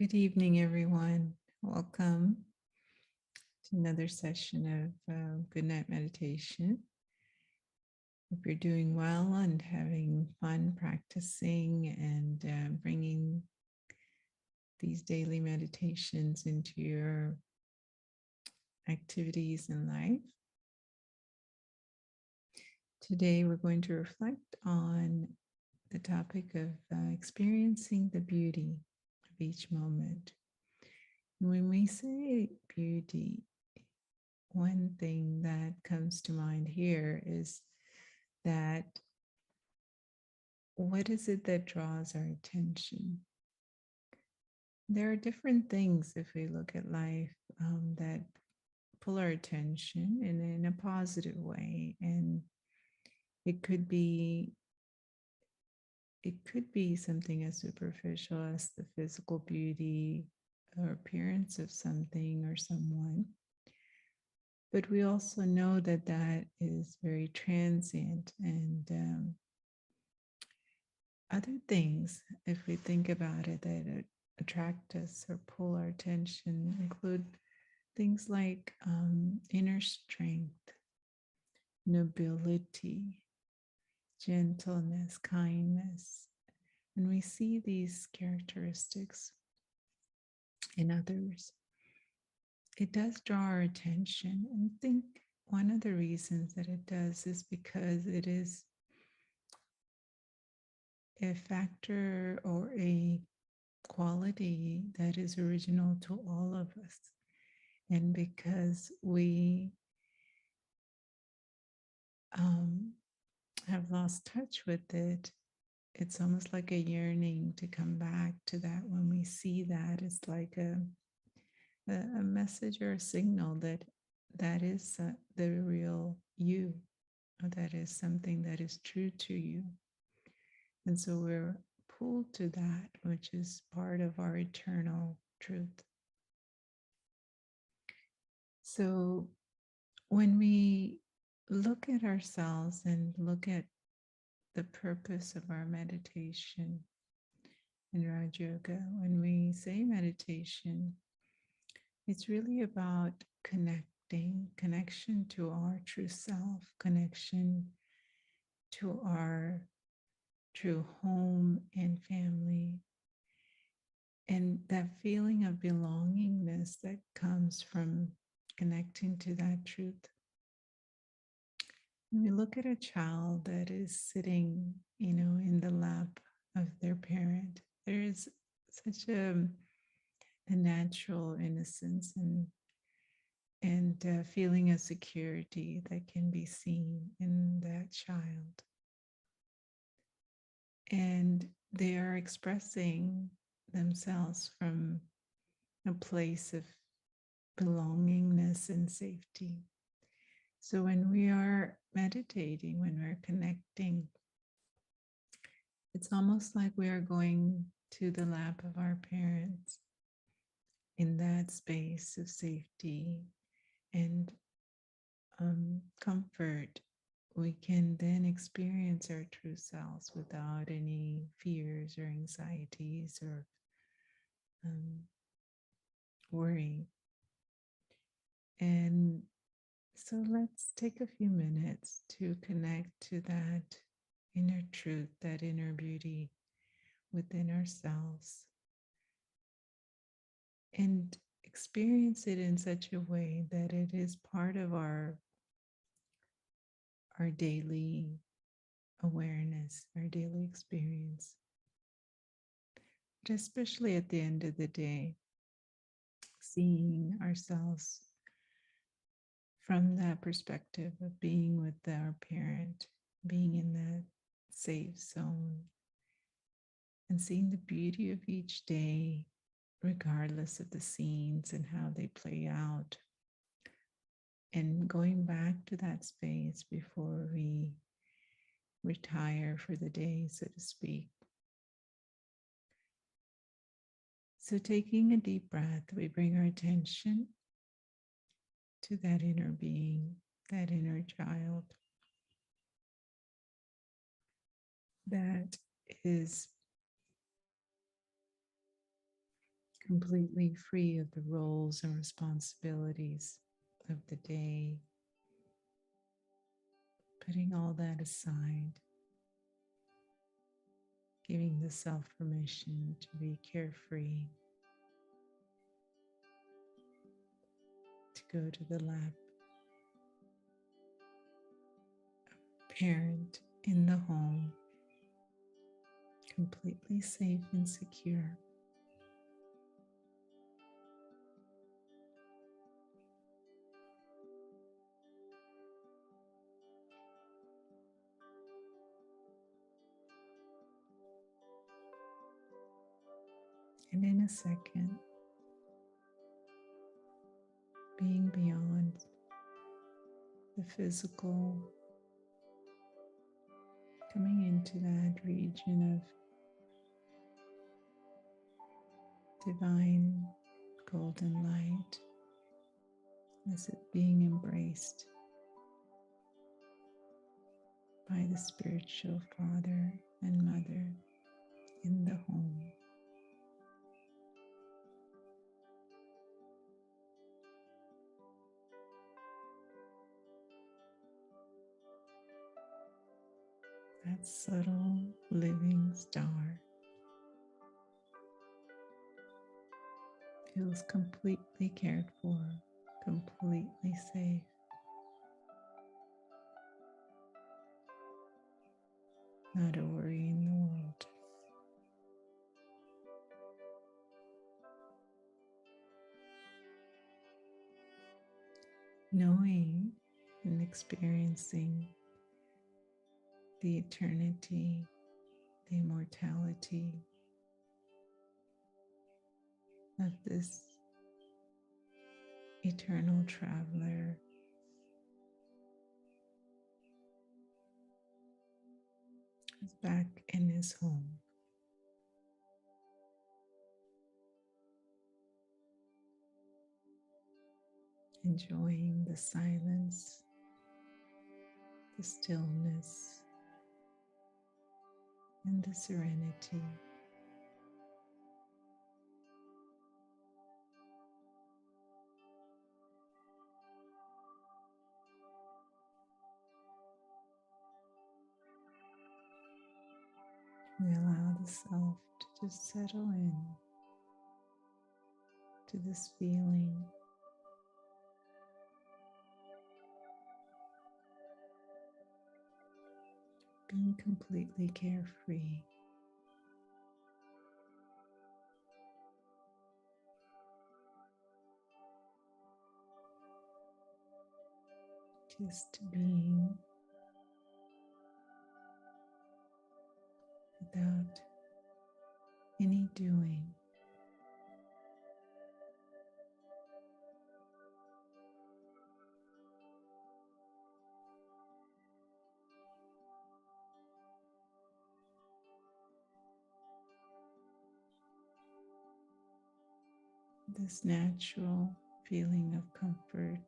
Good evening, everyone. Welcome to another session of Good Night Meditation. Hope you're doing well and having fun practicing and bringing these daily meditations into your activities in life. Today, we're going to reflect on the topic of experiencing the beauty of each moment. When we say beauty, one thing that comes to mind here is that what is it that draws our attention? There are different things, if we look at life, that pull our attention in a positive way, and it could be something as superficial as the physical beauty or appearance of something or someone. But we also know that that is very transient, and other things, if we think about it, that attract us or pull our attention include things like inner strength, nobility, gentleness, kindness. And we see these characteristics in others, it does draw our attention. And I think one of the reasons that it does is because it is a factor or a quality that is original to all of us. And because we have lost touch with it, it's almost like a yearning to come back to that. When we see that, it's like a message or a signal that that is the real you, or that is something that is true to you. And so we're pulled to that, which is part of our eternal truth. So when we look at ourselves and look at the purpose of our meditation in Raj Yoga, when we say meditation, it's really about connection to our true self, connection to our true home and family, and that feeling of belongingness that comes from connecting to that truth. When we look at a child that is sitting, in the lap of their parent, there is such a natural innocence and feeling of security that can be seen in that child. And they are expressing themselves from a place of belongingness and safety. So when we are meditating, when we're connecting, it's almost like we are going to the lap of our parents in that space of safety and comfort. We can then experience our true selves without any fears or anxieties or worry. And so let's take a few minutes to connect to that inner truth, that inner beauty within ourselves, and experience it in such a way that it is part of our daily awareness, our daily experience. But especially at the end of the day, seeing ourselves from that perspective of being with our parent, being in that safe zone, and seeing the beauty of each day, regardless of the scenes and how they play out, and going back to that space before we retire for the day, so to speak. So taking a deep breath, we bring our attention to that inner being, that inner child that is completely free of the roles and responsibilities of the day, putting all that aside, giving the self permission to be carefree, to go to the lap, parent in the home, completely safe and secure. And in a second, being beyond the physical, coming into that region of divine golden light as it being embraced by the spiritual father and mother in the home. That subtle living star feels completely cared for, completely safe. Not a worry in the world. Knowing and experiencing the eternity, the immortality of this eternal traveler is back in his home. Enjoying the silence, the stillness, and the serenity. We allow the self to just settle in to this feeling, being completely carefree. Just being without any doing. This natural feeling of comfort,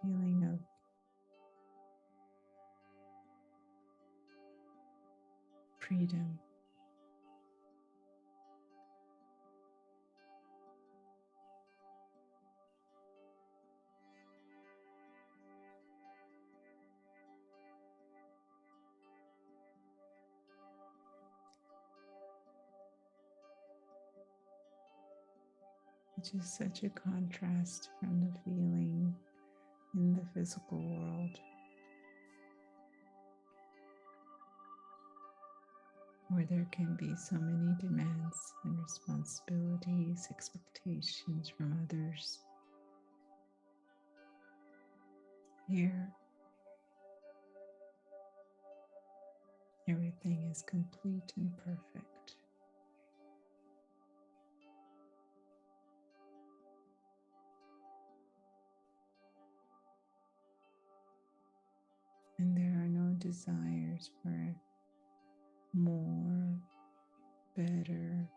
feeling of freedom. Which is such a contrast from the feeling in the physical world, where there can be so many demands and responsibilities, expectations from others. Here, everything is complete and perfect. And there are no desires for more, better.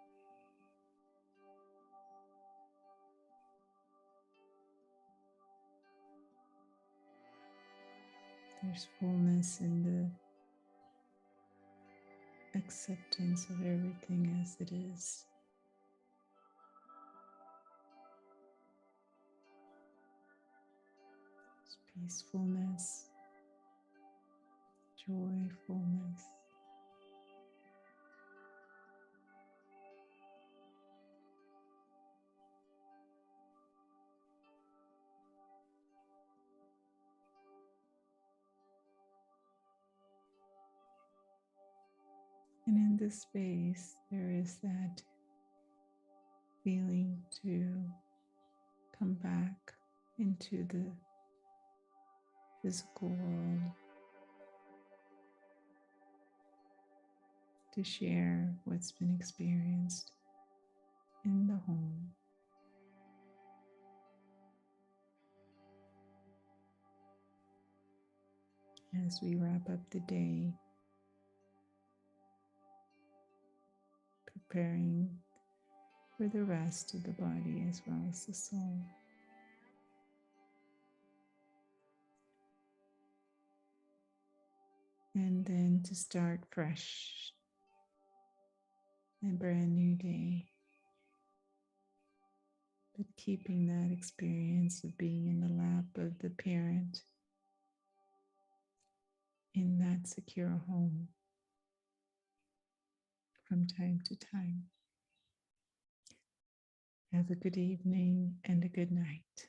There's fullness in the acceptance of everything as it is. peacefulness, joyfulness. And in this space, there is that feeling to come back into the physical world to share what's been experienced in the home. As we wrap up the day, preparing for the rest of the body as well as the soul. And then to start fresh, a brand new day, but keeping that experience of being in the lap of the parent in that secure home from time to time. Have a good evening and a good night.